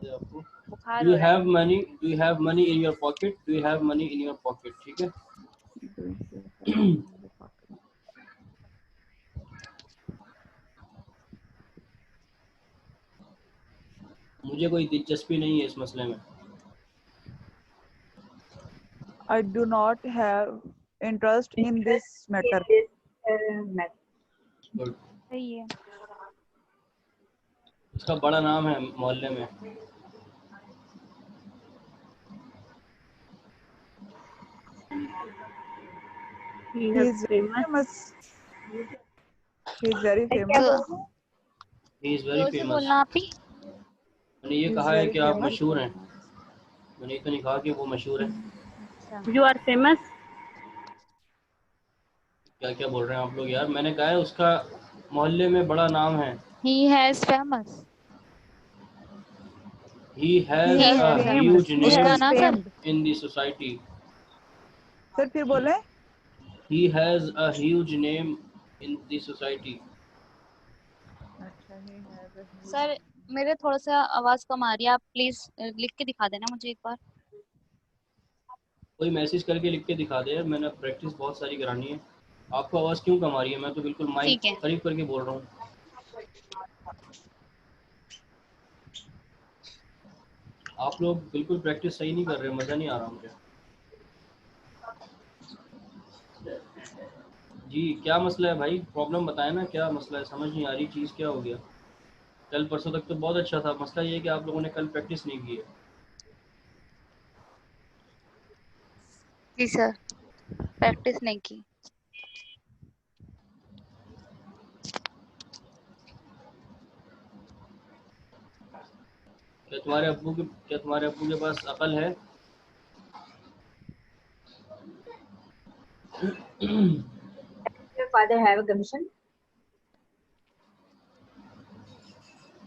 आपको बुखार डू हो यू रहा है। Have money, do you have money in your pocket, do you have money in your pocket, ठीक है। मुझे कोई दिलचस्पी नहीं है इस मसले में। I do not have interest in this matter. Good. सही है। इसका बड़ा नाम है मोहल्ले में। He is famous. He is very famous. तो ही इज़ वेरी जोर से फेमस। बोलना आप ही। मैंने ये He is कहा है very कि आप famous. मशहूर हैं, मैंने ये तो नहीं कहा कि वो मशहूर है। अच्छा। You are famous. क्या क्या बोल रहे हैं आप लोग यार। मैंने कहा है उसका मोहल्ले में बड़ा नाम है। He has famous. He He has has a famed. huge He उसका name has ना sir. famed. in the society. Sir फिर बोले? He has a huge name in the society. अच्छा, he has a huge. Sir मेरे थोड़ा सा आवाज कम आ रही है, आप प्लीज लिख के दिखा देना मुझे एक बार। कोई मैसेज करके लिख के दिखा दे। मैंने प्रैक्टिस बहुत सारी करानी है। आपको आवाज़ क्यों कम आ रही है? मैं तो बिल्कुल माइक ठीक है। करीब करके बोल रहा हूँ। आप लोग बिल्कुल प्रैक्टिस सही नहीं कर रहे, मज़ा नहीं आ रहा मुझे। जी क्या मसला है भाई? प्रॉब्लम बताएं ना, क्या मसला है? समझ नहीं आ रही चीज़ क्या हो गया। कल परसों तक तो बहुत अच्छा था। मसला ये है कि आप लोगों ने कल प्रैक्टिस नहीं की है। जी सर, प्रैक्टिस नहीं की। क्या तुम्हारे अब्बू के पास अकल है? Your father have a commission?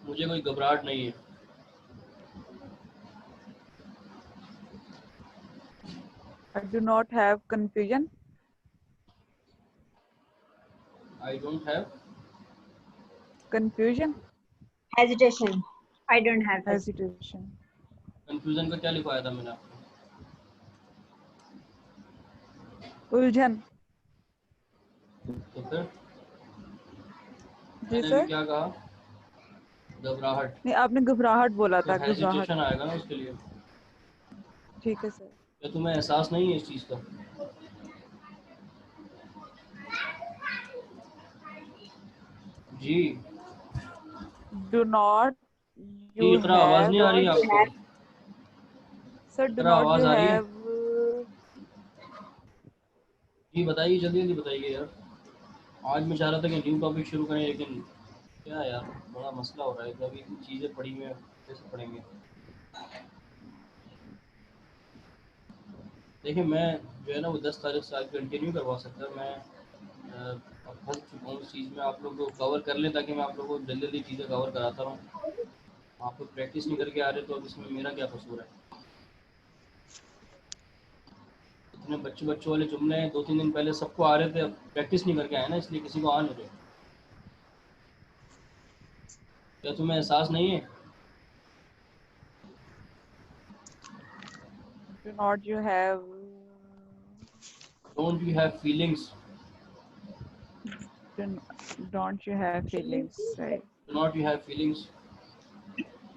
मुझे कोई घबराहट नहीं है। I do not have confusion. I don't have Confusion. Hesitation. I don't have hesitation. Hesitation. Confusion का क्या लिखवाया था मैंने आपको? उलझन। तो फिर जी मैंने भी सर। क्या कहा? घबराहट। नहीं, आपने घबराहट बोला तो था। घबराहट। हेजिटेशन आएगा ना उसके लिए। ठीक है सर। क्या तुम्हें एहसास नहीं है इस चीज़ का? जी Do not जी you इकरा, आवाज़ have? नहीं आ रही आपको? Sir, do इकरा, not आवाज़ you आ रही है? have? जी बताइए, जल्दी जल्दी बताइए यार। आज मैं चाह रहा था कि न्यू टॉपिक शुरू करें, लेकिन क्या यार बड़ा मसला हो रहा है। अभी चीज़ें पड़ी हुई हैं, कैसे पढ़ेंगे? देखिए मैं जो है ना वो 10 तारीख से आज कंटिन्यू करवा सकता। मैं अब फंस चुका हूँ इस चीज़ में। आप लोग को कवर कर लें ताकि मैं आप लोगों को जल्दी जल्दी चीज़ें कवर कराता रहूँ। आप लोग प्रैक्टिस नहीं करके आ रहे, तो अब इसमें मेरा क्या कसूर है? इतने बच्चों वाले जुमले हैं, 2-3 दिन पहले सबको आ रहे थे, अब प्रैक्टिस नहीं करके आए ना, इसलिए किसी को आ नहीं रहे। क्या तुम्हें एहसास नहीं है? Do not you have? Don't you have feelings? Don't you have feelings? Right. Do not you have feelings?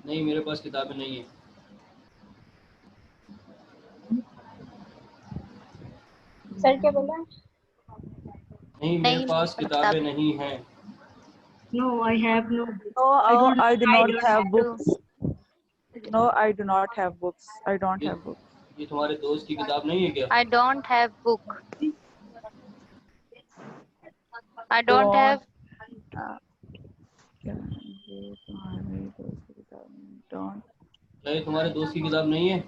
नहीं, मेरे पास किताबें नहीं है। Sir, क्या बोला? नहीं, मेरे नहीं, पास मेरे किताबें किताब नहीं हैं। No, I have no. No, I do I not don't have have books. No, I do not have books. I don't ये have books. ये तुम्हारे दोस्त की किताब नहीं है क्या? I don't have book. I don't Don't. Have क्या ये तुम्हारे दोस्त की किताब में? क्या ये तुम्हारे दोस्त की किताब नहीं है?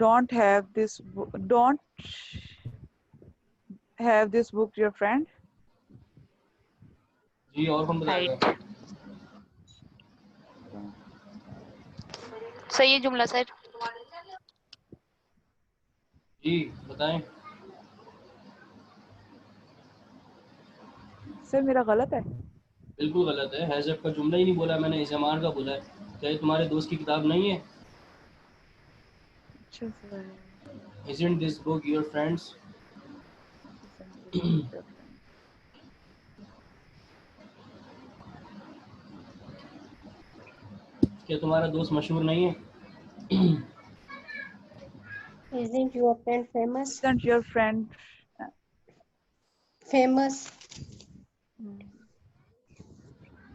Don't have this book. Don't have this book, your friend. जी और कौन बताएगा? राइट। सही है जुमला सर। जी बताएं। सर मेरा गलत है? बिल्कुल गलत है, हैज़ का जुमला ही नहीं बोला मैंने, इज़मार का बोला है। क्या ये तुम्हारे दोस्त की किताब नहीं है? अच्छा sir. Isn't this book your friends? क्या तुम्हारा दोस्त मशहूर नहीं है? Isn't your friend famous? Isn't your friend Famous.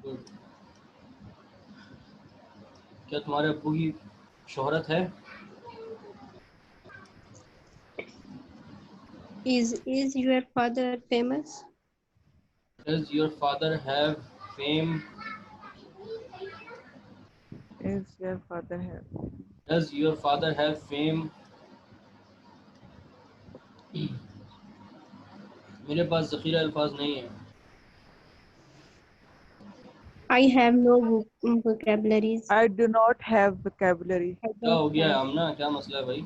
Good. क्या तुम्हारे अब्बू की शोहरत है? Is your father famous? Does your father have fame? is your father have? Does your father have fame? मेरे पास ज़ख़ीरा अल्फाज नहीं है। I have no vocabularies. I do not have vocabulary. I क्या हो don't गया have. आमना, क्या मसला है भाई?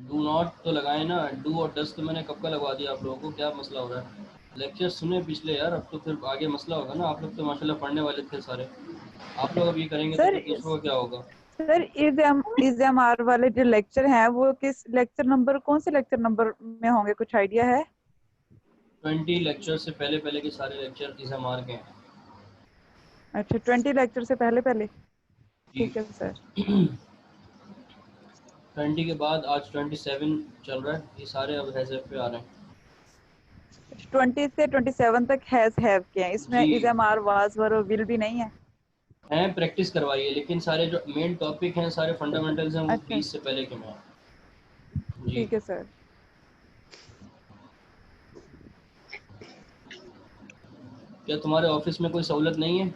डू नॉट तो लगाए ना, डू और डस तो मैंने कब का लगवा दिया आप लोगों को, क्या मसला हो रहा है? लेक्चर सुने पिछले यार, अब तो फिर आगे मसला होगा ना। आप लोग तो माशाल्लाह पढ़ने वाले थे सारे, आप लोग अब ये करेंगे तो सर फिर दूसरों का क्या होगा? सर इज़मार वाले जो लेक्चर हैं वो किस लेक्चर नंबर, कौन से लेक्चर नंबर में होंगे, कुछ आइडिया है? 20 लेक्चर से पहले पहले के सारे लेक्चर इज़मार के हैं। अच्छा 20 लेक्चर से पहले पहले, जी। ठीक है सर। 20 के बाद आज 27 चल रहा है, ये सारे अब हैज़ पे आ रहे हैं। 20 से 27 तक हैव के हैं, इसमें जी। इज़मार वाज वर और विल भी नहीं है। हैं, प्रैक्टिस करवाइए, लेकिन सारे जो मेन टॉपिक हैं, सारे फंडामेंटल्स हैं, वो अच्छा 20 से पहले के में हैं। जी। ठीक है सर। क्या तुम्हारे ऑफिस में कोई सहूलत नहीं है?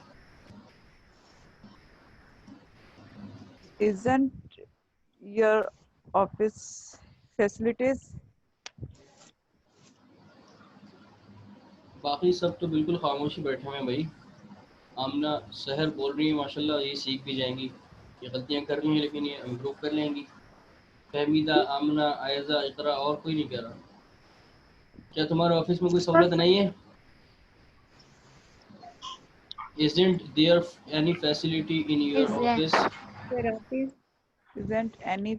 Isn't your office facilities? बाकी सब तो बिल्कुल खामोशी बैठे हुए हैं भाई। आमना सहर बोल रही है माशाल्लाह, ये सीख भी जाएंगी, ये गलतियां कर रही हैं लेकिन ये इम्प्रूव कर लेंगी। फहमीदा, आमना, आयजा, इकरा, और कोई नहीं कह रहा। क्या तुम्हारे ऑफिस में कोई सहूलत नहीं है? Isn't there any facility in your office? Your office. Isn't any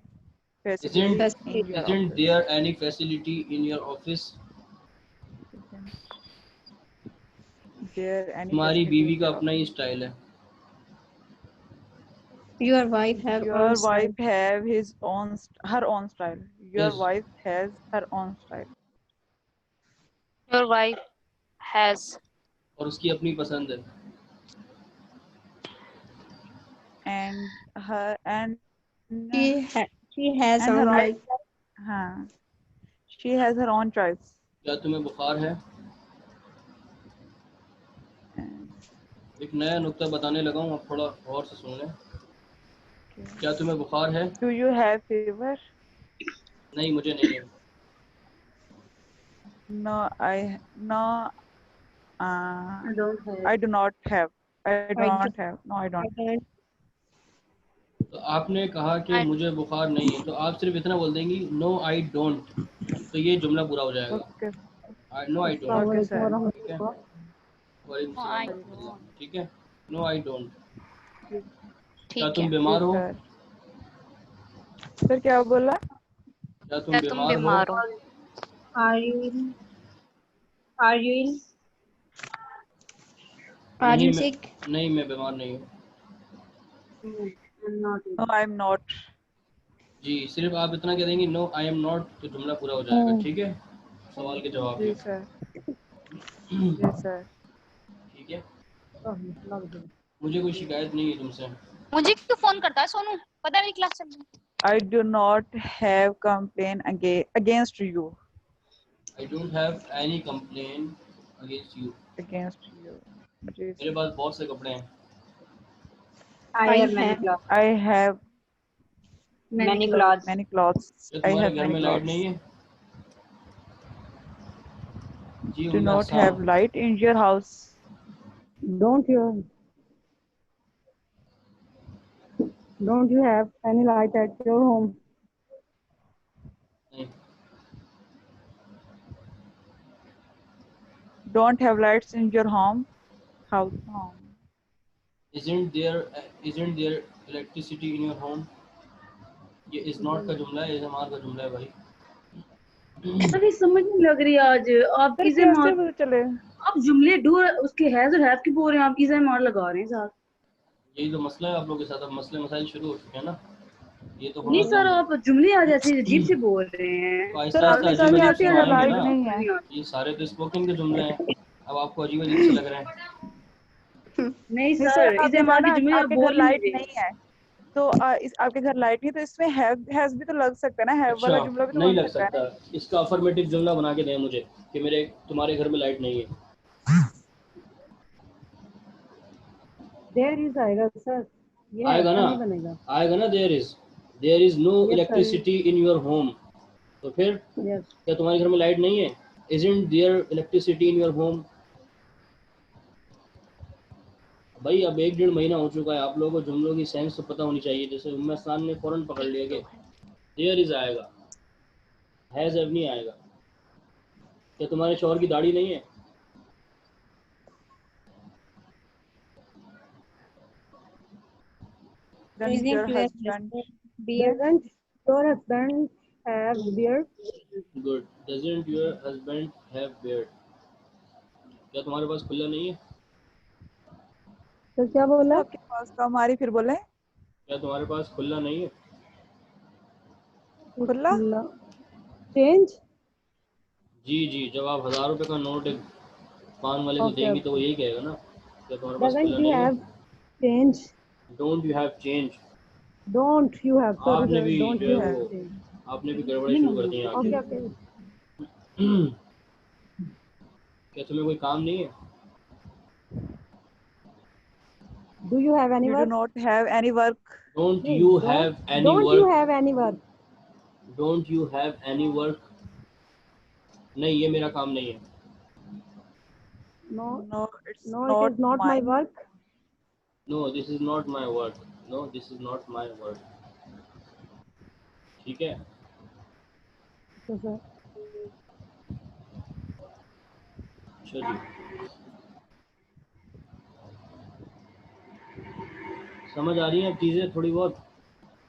Isn't facility in your isn't office? there any facility in your office? Isn't there any तुम्हारी facility बीवी in का your अपना ही office? स्टाइल है। Your wife have Your own style. wife have her own style. Your Yes. wife has her own style. Your wife has. और उसकी अपनी पसंद है। And her and She has and her own own, like. हाँ, she has her own choice. क्या तुम्हें बुखार है? एक नया नुक्ता बताने लगा हूँ, आप थोड़ा और से सुन लें। क्या तुम्हें बुखार है? Do you have fever? नहीं, मुझे नहीं है। No, I don't have. I do not have. I do I not have. No, I I don't. don't. तो आपने कहा कि I- मुझे बुखार नहीं है, तो आप सिर्फ इतना बोल देंगी नो आई डोंट, तो ये जुमला पूरा हो जाएगा। Okay. No I don't, Okay, sir. ठीक है? वालेकुम No, I सलाम वरहमतुल्लाह, ठीक है? No I don't. क्या ठीक तुम है। बीमार हो? Sir. सर क्या बोला? क्या तुम क्या तुम बीमार हो? बीमार हो? Are you ill? Are you ill? Are नहीं, you मैं sick? नहीं, मैं बीमार नहीं हूँ। No, I'm not ill. No, I'm not. जी, सिर्फ आप इतना कह देंगी नो आई एम नॉट, तो जुमला पूरा हो जाएगा, ठीक है? सवाल के जवाब जी में। सर। जी सर। ठीक है? Oh, love you. मुझे कोई शिकायत नहीं है तुमसे। मुझे क्यों फोन करता है सोनू? पता है मेरी क्लास चल रही है। I do not have complaint against you. I don't have any complaint against you. Against you. जी मेरे सर। पास बहुत से कपड़े हैं। I have many clothes. I have Many clothes. many clothes. क्या I तुम्हारे have घर many में लाइट clothes. नहीं है? जी Do Umme not Hasan. have light in your house. Don't you have any light at your home? नहीं। don't have lights in your home house home. isn't there electricity in your home? ये is not का जुमला है, is हमार का जुमला है भाई। अरे समझ नहीं लग रही आज आप फिर इसे कैसे मार पता चले? आप जुमले डू उसके हैज और हैव की बोल रहे हैं, आप इसे मार लगा रहे हैं साथ। यही तो मसला है आप लोगों के साथ, अब मसले मसाइल शुरू हो चुके हैं ना, ये तो नहीं होना सर था। आप जुमले आज ऐसे अजीब से बोल रहे तो हैं। आहिस्ता सर आहिस्ता आपके अजीब घर में अजीब आपके से घर आएंगे लाइट ना, नहीं है? ये सारे तो स्पोकन के जुमले हैं, अब आपको अजीब अजीब से लग रहे हैं। नहीं नहीं सर सर इसे आपके घर मार ना के जुमले आप आपके घर बोल ही लाइट नहीं नहीं है, तो इस आपके घर लाइट नहीं, तो इसमें हैज भी तो लग सकता है ना, हैव अच्छा वाला जुमला भी तो नहीं बन लग सकता है सकता, ना। इसका अफर्मेटिव जुमला बना के दें मुझे कि मेरे तुम्हारे घर में लाइट नहीं है। There is आएगा सर, ये है आएगा तो ना, नहीं बनेगा। आएगा ना, there is no Yes, sir. Electricity in your home, तो फिर Yes. क्या तुम्हारे घर में लाइट नहीं है? Isn't there electricity in your home? भाई अब 1-1.5 महीना हो चुका है, आप लोगों को जुमलों की सेंस तो पता होनी चाहिए। जैसे उम्मे हसन ने फौरन पकड़ लिया कि देयर इज आएगा, हैज अब नहीं आएगा। क्या तुम्हारे शौहर की दाढ़ी नहीं है? Doesn't your husband beard? Doesn't your husband have beard? Good. Doesn't your husband have beard? क्या तुम्हारे पास खुला नहीं है? तो क्या बोला? आपके पास का हमारी फिर बोले क्या तुम्हारे पास खुला नहीं है? खुला? Change? जी जी, जब आप 1000 रुपये का नोट एक पान वाले को Okay, देंगी तो वो okay. यही कहेगा ना, क्या तुम्हारे पास Doesn't खुला you नहीं है? have change? Don't you have change? Don't you have? Sorry, आपने sir. भी Don't जो you है have वो change? आपने भी गड़बड़े शुरू कर दी हैं आगे। Okay, okay. क्या तुम्हें कोई काम नहीं है? Do you have any You do work? not have any work? Don't नहीं, you have any don't you work? have any work? Don't you have any work? नहीं, ये मेरा काम नहीं है। No, No, it's no, it not is not my mine. work. No this is not my work, no this is not my work. ठीक है, So, sir. अच्छा जी, समझ आ रही हैं अब चीज़ें, थोड़ी बहुत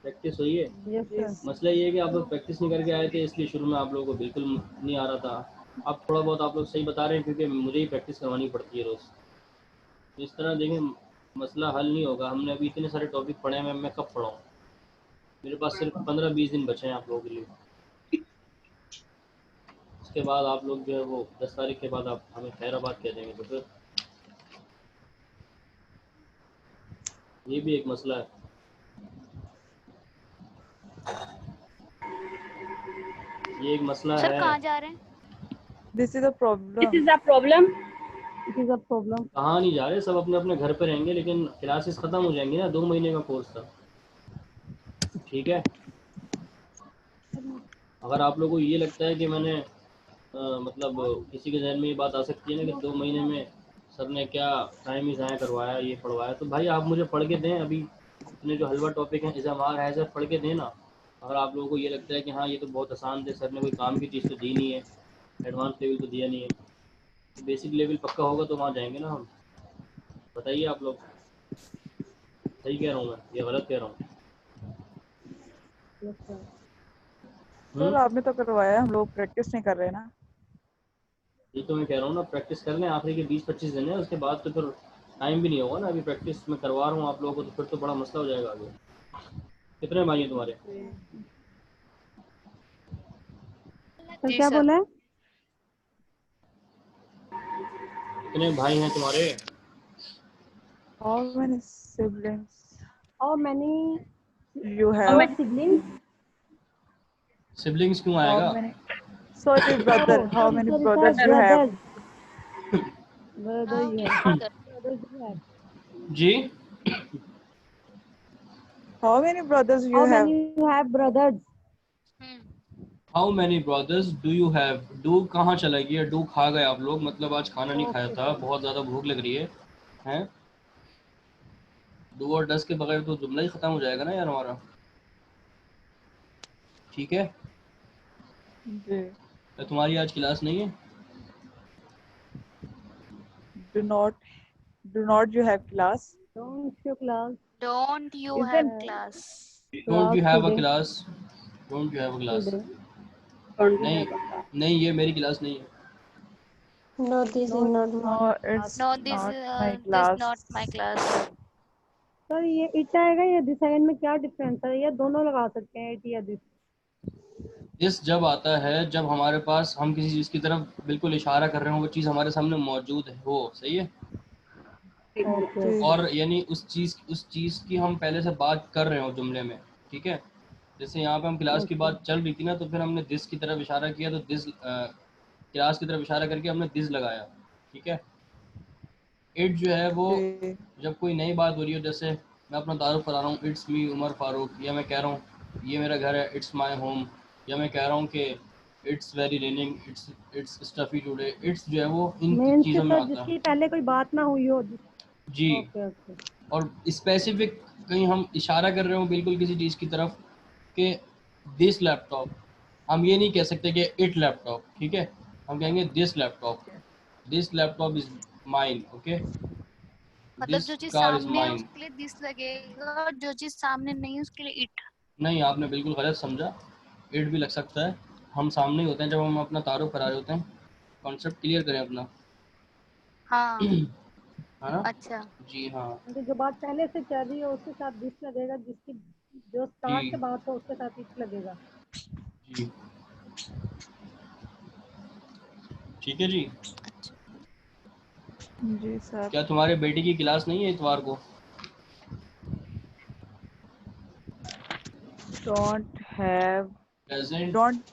प्रैक्टिस हुई है। Yes, sir. मसला ये है कि आप लोग प्रैक्टिस नहीं करके आए थे, इसलिए शुरू में आप लोगों को बिल्कुल नहीं आ रहा था। अब थोड़ा बहुत आप लोग सही बता रहे हैं, क्योंकि मुझे ही प्रैक्टिस करवानी पड़ती है रोज़। इस तरह देखें मसला हल नहीं होगा। हमने अभी इतने सारे टॉपिक पढ़े हैं, मैं कब पढ़ाऊँ? मेरे पास सिर्फ 15-20 दिन बचे हैं आप लोगों के लिए। उसके बाद आप लोग जो है वो 10 तारीख के बाद आप हमें खैराबाद कह देंगे, तो फिर ये भी एक मसला है। ये एक मसला सर है। कहाँ जा रहे हैं? This is a This problem. is a problem. It is a problem. कहाँ नहीं जा रहे, सब अपने अपने घर पे रहेंगे, लेकिन क्लासेस ख़त्म हो जाएंगी ना, 2 महीने का कोर्स था। ठीक है, अगर आप लोगों को ये लगता है कि मैंने मतलब किसी के जहन में ये बात आ सकती है ना कि 2 महीने में सर ने क्या टाइम ही ज़ाया करवाया, ये पढ़वाया, तो भाई आप मुझे पढ़ के दें। अभी अपने जो हलवा टॉपिक हैं इज़ामार है सर, पढ़ के दें ना। अगर आप लोगों को ये लगता है कि हाँ ये तो बहुत आसान थे, सर ने कोई काम की चीज़ तो दी नहीं है, एडवांस लेवल तो दिया नहीं है, तो बेसिक लेवल पक्का होगा तो वहाँ जाएंगे ना हम। बताइए आप लोग, सही कह रहा हूँ मैं या गलत कह रहा हूँ? Yes, sir. सर आपने तो करवाया, हम लोग प्रैक्टिस नहीं कर रहे ना। ये तो मैं कह रहा हूँ ना, प्रैक्टिस कर लें। आखिरी के 20-25 दिन है, उसके बाद तो फिर टाइम भी नहीं होगा ना। अभी प्रैक्टिस में करवा रहा हूँ आप लोगों को, तो फिर तो बड़ा मसला हो जाएगा आगे। कितने भाई हैं तुम्हारे? सर जी क्या सर। बोला है? कितने भाई हैं तुम्हारे? How many siblings How many you have? siblings? Siblings क्यों How आएगा? many? Sorry, brother. Oh, How sorry, many sorry, brothers sir. you have? Brothers. Brother, you have. brother. Brothers, you have. जी, How many brothers you How have? many you have brothers? How many brothers do you have? Do कहाँ चला गया? Do खा गए आप लोग, मतलब आज खाना नहीं खाया था, बहुत ज़्यादा भूख लग रही है, हैं? डू और डस के बगैर तो जुमला ही ख़त्म हो जाएगा ना यार हमारा। ठीक है, जी। तो तुम्हारी आज क्लास नहीं है? do not you have class? Don't you class? Don't you Is have there class? Don't you class have a today? Class, don't you have a class. Today. Don't you नहीं have a class? नहीं, ये मेरी class नहीं है। No, this is No, not my No, class. it's No, this not my this class. not my class. Sir ये it आएगा या this आएगा, इनमें क्या डिफरेंस है? ये दोनों लगा सकते हैं, इट या दिस। इस जब आता है जब हमारे पास हम किसी चीज़ की तरफ बिल्कुल इशारा कर रहे हो, वो चीज़ हमारे सामने मौजूद है हो, सही है। ओके जी। और यानी उस चीज़ की हम पहले से बात कर रहे हो जुमले में, ठीक है। जैसे यहाँ पे हम क्लास की बात चल रही थी ना, तो फिर हमने दिस की तरफ इशारा किया, तो दिस क्लास की तरफ इशारा करके हमने दिस लगाया, ठीक है। इट जो है वो जी। जब कोई नई बात हो रही हो, जैसे मैं अपना तारुफ करा रहा हूँ, इट्स मी उमर फारूक, या मैं कह रहा हूँ ये मेरा घर है, इट्स माय होम, या मैं कह रहा हूँ कि it's very raining, it's stuffy today. It's जो है वो इन मीन्स कि चीज़ों में सर आता जिसकी है पहले कोई बात ना हुई हो। जी। Okay okay. और स्पेसिफिक कहीं हम इशारा कर रहे हो बिल्कुल किसी चीज़ की तरफ कि दिस लैपटॉप, हम ये नहीं कह सकते कि इट लैपटॉप, ठीक है। हम कहेंगे this laptop is mine, okay. मतलब दिस जो चीज कार इज सामने है माइन। उसके लिए दिस लगेगा, और जो चीज सामने नहीं है उसके लिए इट। नहीं, आपने बिल्कुल गलत समझा। इट भी लग सकता है, हम सामने ही होते हैं जब हम अपना तारुफ करा रहे होते हैं। कॉन्सेप्ट क्लियर करें अपना, हाँ है ना। अच्छा। जी हाँ तो जो बात पहले से चल रही है उसके साथ दिस लगेगा, जिसकी जो स्टार्ट से जी बात हो उसके साथ इट लगेगा। जी, ठीक है जी। जी सर। क्या तुम्हारे बेटे की क्लास नहीं है इतवार को? Don't have doesn't don't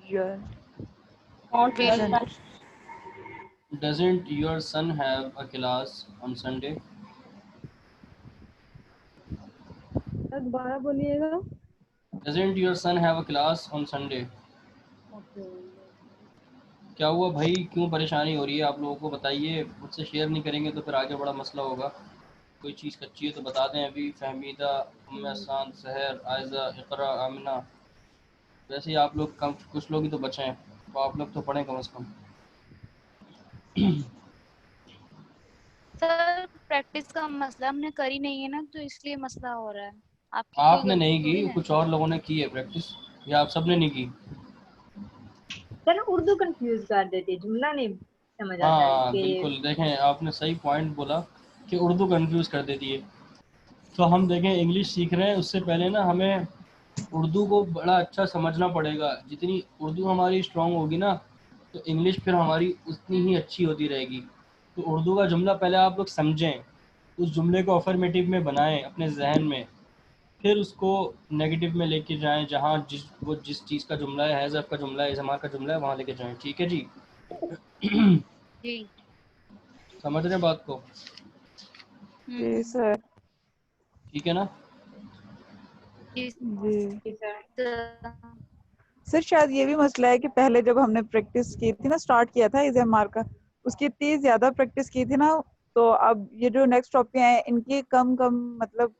your Don't your Will. son doesn't your son have a class on Sunday? Sir दोबारा बोलिएगा। Doesn't your son have a class on Sunday? Okay. क्या हुआ भाई, क्यों परेशानी हो रही है आप लोगों को? बताइए, मुझसे शेयर नहीं करेंगे तो फिर आगे बड़ा मसला होगा। कोई चीज़ कच्ची है तो बता दें अभी। फहमीदा, उम्मे हसन, सहर, आयज़ा, इकरा, आमिना। वैसे ही आप लोग कम, कुछ लोग ही तो बचे हैं, तो आप लोग तो पढ़ें कम से कम। सर प्रैक्टिस का मसला हमने करी नहीं है ना, तो इसलिए मसला हो रहा है। आपकी कोई आपने गलती नहीं थोड़ी की, ना है। कुछ और लोगों ने की है प्रैक्टिस, या आप सबने नहीं की? सर उर्दू कंफ्यूज कर देती है, जुमला नहीं समझ आता है हाँ कि बिल्कुल, देखें आपने सही पॉइंट बोला कि उर्दू कंफ्यूज कर देती है। तो हम देखें इंग्लिश सीख रहे हैं, उससे पहले ना हमें उर्दू को बड़ा अच्छा समझना पड़ेगा। जितनी उर्दू हमारी स्ट्रांग होगी ना, तो इंग्लिश फिर हमारी उतनी ही अच्छी होती रहेगी। तो उर्दू का जुमला पहले आप लोग समझें, उस जुमले को अफर्मेटिव में बनाएं अपने जहन में, फिर उसको नेगेटिव में लेके जाएं, जहाँ जिस चीज़ का जुमला है, हैज़ का जुमला है, इज़मार का जुमला है, वहाँ लेके जाएं, ठीक है जी। जी। समझ रहे हैं बात को? जी सर। ठीक है ना। जी जी सर। सर, शायद ये भी मसला है कि पहले जब हमने प्रैक्टिस की थी ना, स्टार्ट किया था इज़ेमार का, उसकी इतनी ज्यादा प्रैक्टिस की थी ना, तो अब ये जो नेक्स्ट टॉपिक हैं इनकी कम मतलब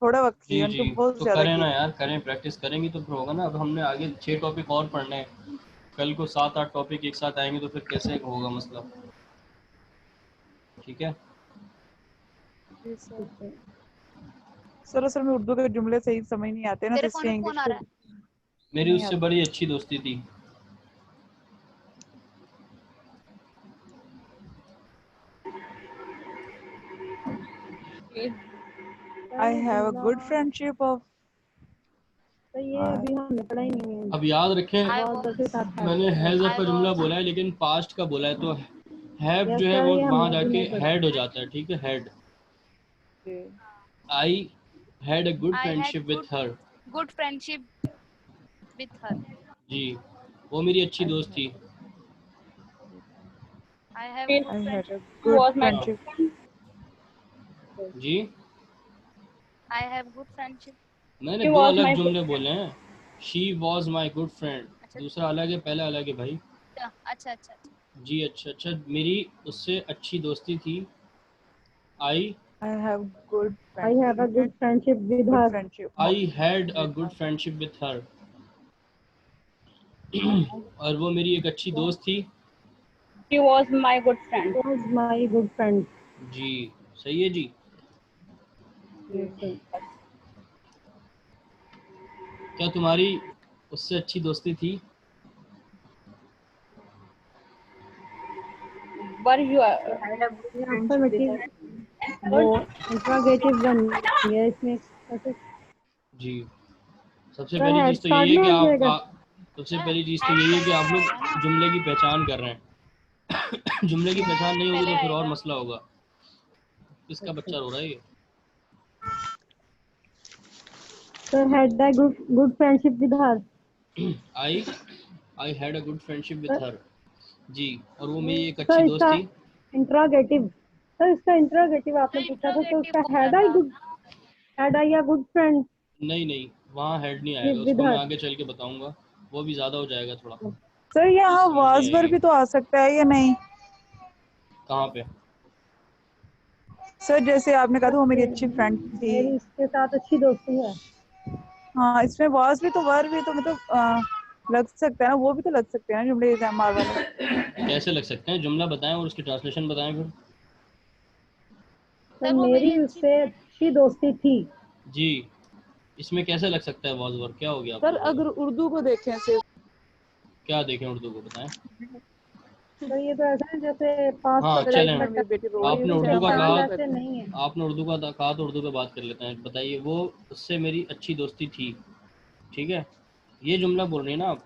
थोड़ा वक्त की जी है, जी, उनकी बहुत तो ज्यादा करें की ना थी। यार, करें, प्रैक्टिस करेंगी तो फिर होगा ना। अब हमने आगे 6 टॉपिक और पढ़ने हैं, कल को 7-8 टॉपिक एक साथ आएंगे, तो फिर कैसे होगा मसला, ठीक है। जी सर। सर असल में उर्दू के जुमले सही समझ नहीं आते ना, तो तेरे फोन इसलिए में इंग्लिश फोन आ को रहा है। मेरी नहीं उससे आती। बड़ी अच्छी दोस्ती थी। I have a good friendship of तो ये अभी हमने पढ़ा ही नहीं है। अब याद रखें, आई आवाज के साथ है। मैंने हैज़ आई का जुमला वाज बोला है लेकिन पास्ट का बोला है, तो हैव यस जो है सर, वो ये वहाँ हमने अभी जाके नहीं पढ़ा। हैड हो जाता है, ठीक है, हैड। जी। I had a good I had friendship with her. Good friendship with her. जी, वो मेरी अच्छी I दोस्त had थी। I have It good I had a friendship. good was my हाँ friendship. जी, आई हैव गुड फ्रेंडशिप। मैंने she दो was अलग my जुमले बोले हैं। She was my good friend, अच्छा दूसरा अलग है, पहला अलग है भाई। अच्छा अच्छा अच्छा अच्छा। जी अच्छा अच्छा, मेरी उससे अच्छी दोस्ती थी। आई I have good I have a friendship. good friendship with Good her. friendship I had a with good her. Friendship with हर। और वो मेरी एक अच्छी दोस्त थी। She was my good friend. was my good friend. जी सही है जी। Yes, sir. क्या तुम्हारी उससे अच्छी दोस्ती थी? Were you ये affirmative वो इंट्रोगेटिव बन गया इसमें कैसे? जी सबसे सर पहली हेड चीज़ तो स्टार्ट यही है में कि आ जाएगा। सबसे पहली चीज़ तो यही है कि आप लोग जुमले की पहचान कर रहे हैं। जुमले की पहचान नहीं होगी पहले तो फिर और आएगा। मसला होगा। किसका बच्चा रो रहा है ये? Sir had a good friendship with her. I had a good friendship with her. जी और वो मेरी एक सर अच्छी दोस्त इसका थी। इंट्रोगेटिव सर इसका इंट्रोगेटिव आपने पूछा था तो उसका had I a good friend नहीं वहाँ हेड नहीं आएगा, with उसको मैं her. आगे चल के बताऊंगा, वो भी ज़्यादा हो जाएगा थोड़ा। सर यहाँ समझ नहीं वाज वर आएगी। भी तो आ सकता है या नहीं? कहाँ पे? सर जैसे आपने कहा था वो मेरी अच्छी फ्रेंड थी। मेरी इसके साथ अच्छी दोस्ती है। हाँ इसमें वाज भी तो वर भी तो मतलब लग सकता है ना, वो भी तो लग सकते हैं ना जुमले इज़ामार वाले। कैसे लग सकते हैं? जुमला बताएं और उसकी ट्रांसलेशन बताएं फिर। सर मेरी उससे अच्छी दोस्ती थी। जी इसमें कैसे लग सकता है वाज वर? क्या हो गया सर आपको? अगर उर्दू को देखें सिर्फ, क्या देखें उर्दू को बताएं। तो ये तो ऐसा है जैसे पास्ट हाँ सर चलें, इसमें मेरी बेटी रो रही है आपने तो उर्दू का मैं कहा, ऐसे नहीं है। आपने उर्दू का कहा तो उर्दू पे बात कर लेते हैं। बताइए वो उससे मेरी अच्छी दोस्ती थी, ठीक है? ये जुमला बोल रही है ना आप?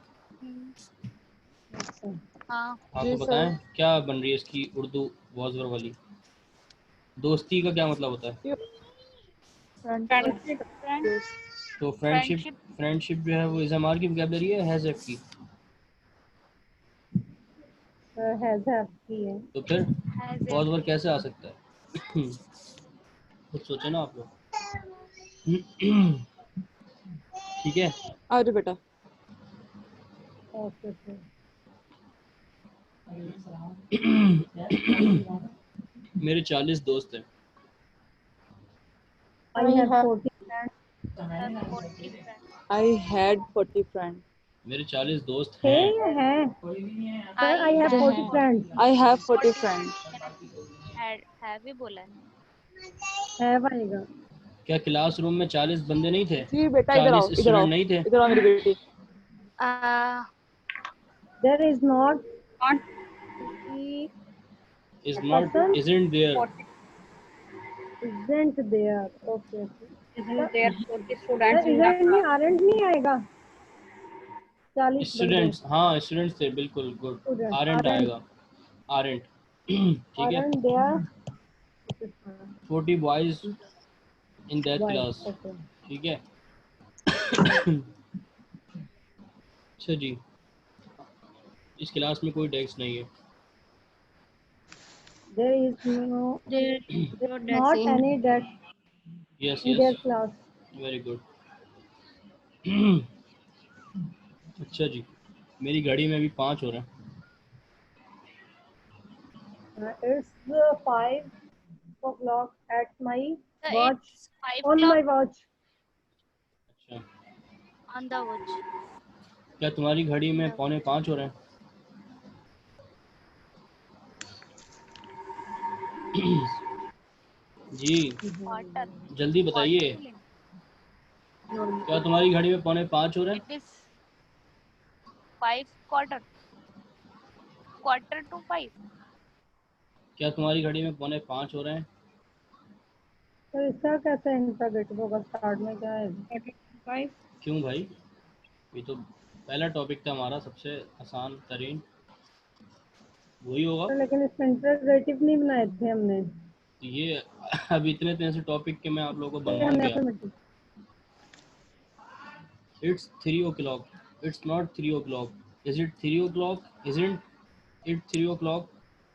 हाँ आप जी तो सर। बताएं क्या बन रही है इसकी उर्दू वाज वर वाली? दोस्ती का क्या मतलब होता है? फ्रेंडशिप तो फ्रेंडशिप जो है वो इज़ामार की वोकैबुलरी है, हैज़ की? हैज की है। तो फिर वाज वर कैसे आ सकता है? खुद सोचे ना आप लोग। ठीक है आ जाओ बेटा। Okay sir. मेरे 40 दोस्त हैं। I have 40 friends. I had 40 friend. मेरे 40 दोस्त थे हैं। या है? Sir I have 40 friends. I have 40 friend. है भी बोला है। हैव आएगा। क्या क्लासरूम में 40 बंदे नहीं थे? जी बेटा इधर 40 आओ, इधर स्टूडेंट आओ, नहीं थे? इधर आओ मेरी बेटी। There is not is not, isn't there? isn't there. Okay okay. isn't there 40 sir students in the isn't नहीं class? aren't नहीं आएगा। 40 बंदे स्टूडेंट्स, हाँ स्टूडेंट्स थे, बिल्कुल गुड। स्टूडेंट आरेंट आएगा, आरेंट। ठीक है। aren't there 40 boys in that boys. Class, okay. ठीक है। अच्छा जी, इस क्लास में कोई डेस्क नहीं है। There is no not any desk yes in their yes, class. Very good. अच्छा जी, मेरी घड़ी में भी 5 हो रहे हैं। It's 5 o'clock at my watch. It's 5 On my o'clock watch. अच्छा, on the watch. क्या तुम्हारी घड़ी में 4:45 हो रहे हैं? जी Quarter. जल्दी बताइए, क्या तुम्हारी घड़ी में 4:45 हो रहे हैं? It is 5 quarter. Quarter to 5. क्या तुम्हारी घड़ी में 4:45 हो रहे हैं? तो इसका कैसे इंट्रोगेटिव होगा? स्टार्ट में क्या है? क्यों भाई, ये तो पहला टॉपिक था हमारा, सबसे आसान तरीन, वही होगा। तो लेकिन इसमें इंट्रोगेटिव नहीं बनाए थे हमने। तो ये अब इतने इतने से टॉपिक के मैं आप लोगों को बनवाऊं हमने क्या? affirmative. It's 3 o'clock. It's not 3 o'clock. Is it 3 o'clock? Isn't it 3 o'clock?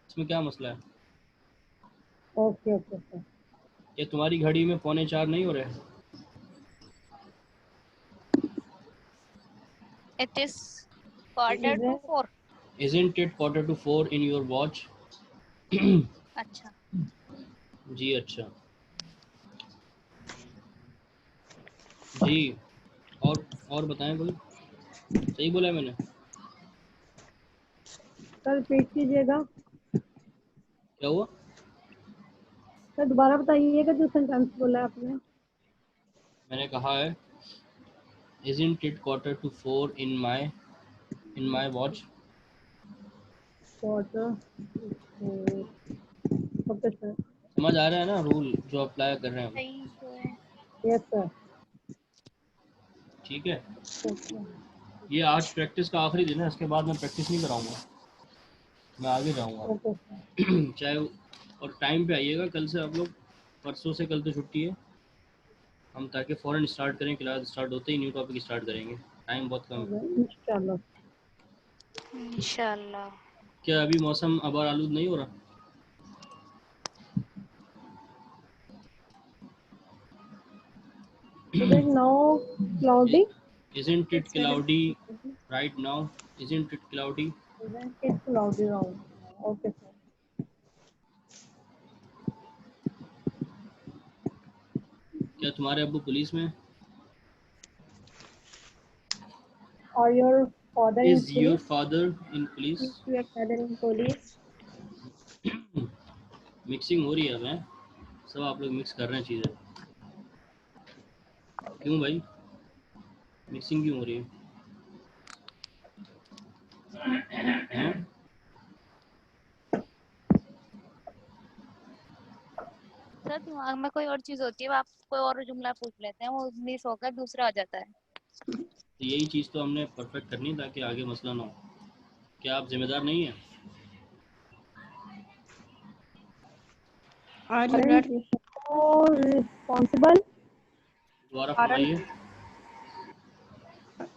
इसमें क्या मसला है? Okay okay okay. ये तुम्हारी घड़ी में 4:45 नहीं हो रहे हैं? It is quarter to 4. Isn't it 4:45 in your watch? अच्छा जी अच्छा जी, और बताएं कोई। सही बोला है मैंने? सर रिपीट कीजिएगा। क्या हुआ? सर दोबारा बताइएगा जो सेंटेंस बोला है आपने। मैंने कहा है isn't it quarter to 4 in my watch? Quarter. Okay sir. समझ आ रहा है ना रूल जो अप्लाई कर रहे हैं हम? सही तो है। Yes sir. ठीक है, ओके। ये आज प्रैक्टिस का आखिरी दिन है, इसके बाद मैं प्रैक्टिस नहीं कराऊंगा, मैं आगे जाऊंगा। Okay sir. चाहे और टाइम पे आइएगा कल से आप लोग, परसों से, कल तो छुट्टी है हम, ताकि फ़ौरन स्टार्ट करें, क्लास स्टार्ट होते ही न्यू टॉपिक स्टार्ट करेंगे, टाइम बहुत कम है। इंशाल्लाह। इंशाल्लाह। क्या अभी मौसम आबार आलूद नहीं हो रहा? Today now cloudy. Isn't it cloudy right now? Isn't it cloudy? It's cloudy now. Okay sir. क्या तुम्हारे अब्बू पुलिस में? Or your father in Is your police? father in police? Is your father in police? Mixing हो रही है मैं, सब आप लोग मिक्स कर रहे हैं चीज़ें, क्यों भाई मिक्सिंग क्यों हो रही है? हैं? सर दिमाग में कोई और चीज होती है, वो आप कोई और जुमला पूछ लेते हैं, वो मिस होकर दूसरा आ जाता है। तो यही चीज़ तो हमने परफेक्ट करनी है ताकि आगे मसला ना हो। क्या आप जिम्मेदार नहीं हैं? Are you not responsible? दोबारा फरमाइए।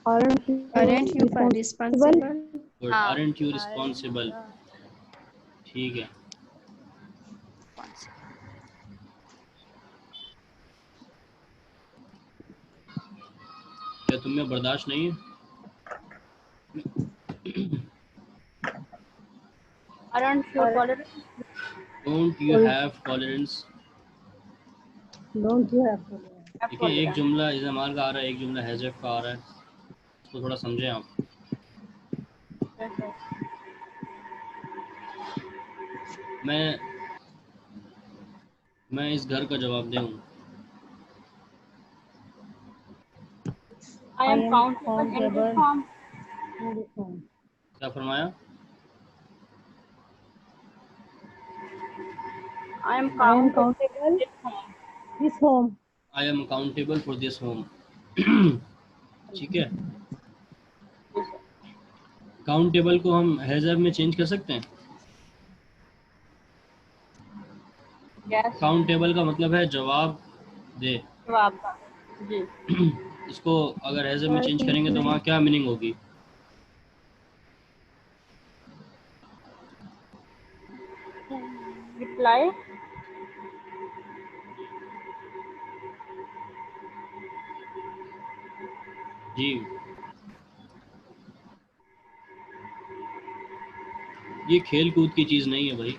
Aren't you responsible? गुड, हाँ। aren't you responsible? ठीक है, क्या तुम्हें बर्दाश्त नहीं है? Aren't you tolerant? Don't you have tolerance? Don't you have to? देखिए एक जुमला इज़मार का आ रहा है, एक जुमला हैज़फ का आ रहा है, इसको थोड़ा समझें आप। मैं इस घर का जवाबदेह हूँ। I am countable in this form. क्या फरमाया? I am I am countable countable. in this form. This home. I am accountable for this home. ठीक है, काउंटेबल को हम हैज़फ में चेंज कर सकते हैं। Yes. काउंटेबल का मतलब है जवाब दे। जवाब का जी। इसको अगर हैज़फ में चेंज करेंगे तो वहाँ क्या मीनिंग होगी? रिप्लाई। जी, ये खेल कूद की चीज़ नहीं है भाई।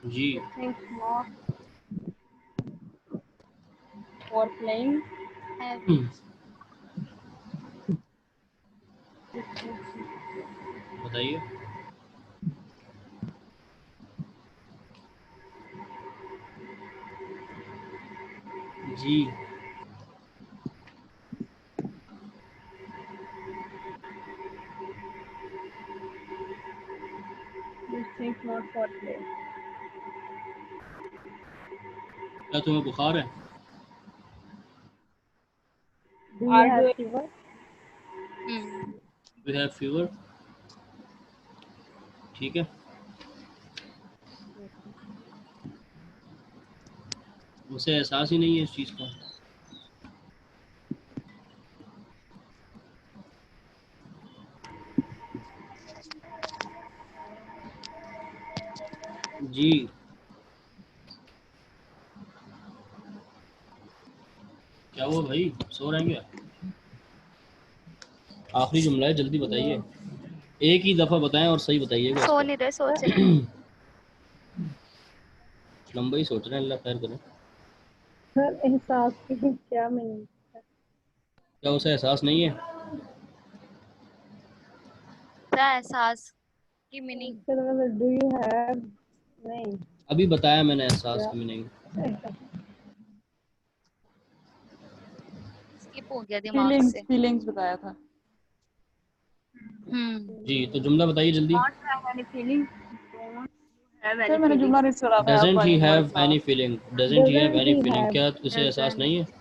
जी, Think not for playing. बताइए। जी, You think not for play. क्या तुम्हें बुखार है? Do you Are have you fever? You have fever? ठीक है, उसे एहसास ही नहीं है इस चीज़ का। जी, क्या हुआ भाई, सो रहे हैं क्या? आखिरी जुमला है, जल्दी बताइए, एक ही दफ़ा बताएं और सही बताइएगा। सो नहीं रहे, सोच रहे हैं। लंबा ही सोच रहे हैं, अल्लाह खैर करें। सर एहसास की क्या मीनिंग? क्या उसे एहसास नहीं है? क्या एहसास की मीनिंग? डू यू हैव, नहीं अभी बताया मैंने एहसास की मीनिंग। स्किप हो गया दिमाग फीलिंग्स से। फीलिंग्स बताया था। जी, तो जुमला बताइए जल्दी। Don't have any feeling. Don't have sir any मैंने feeling. जुमला नहीं सुना था, डजंट ही हैव वॉइस ना। Any feeling, doesn't he have doesn't any he feeling, have, क्या उसे एहसास Doesn't. नहीं है?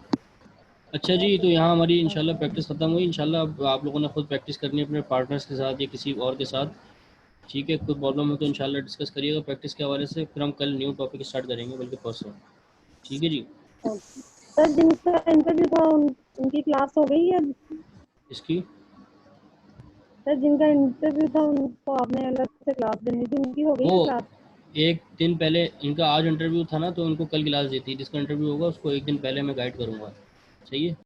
अच्छा जी, तो यहाँ हमारी इंशाल्लाह प्रैक्टिस ख़त्म हुई। इंशाल्लाह अब आप लोगों ने खुद प्रैक्टिस करनी है अपने पार्टनर्स के साथ या किसी और के साथ, ठीक है? कोई प्रॉब्लम हो तो इंशाल्लाह डिस्कस करिएगा प्रैक्टिस के हवाले से, फिर हम कल न्यू टॉपिक स्टार्ट करेंगे, बल्कि परसों, ठीक है जी? सर जिनका इंटरव्यू था उनकी क्लास हो गई है? इसकी सर जिनका इंटरव्यू था उनको आपने अलग से क्लास देनी थी, उनकी हो गई वो है क्लास? एक दिन पहले, इनका आज इंटरव्यू था ना, तो उनको कल क्लास दी थी। जिसका इंटरव्यू होगा उसको एक दिन पहले मैं गाइड करूँगा, सही है?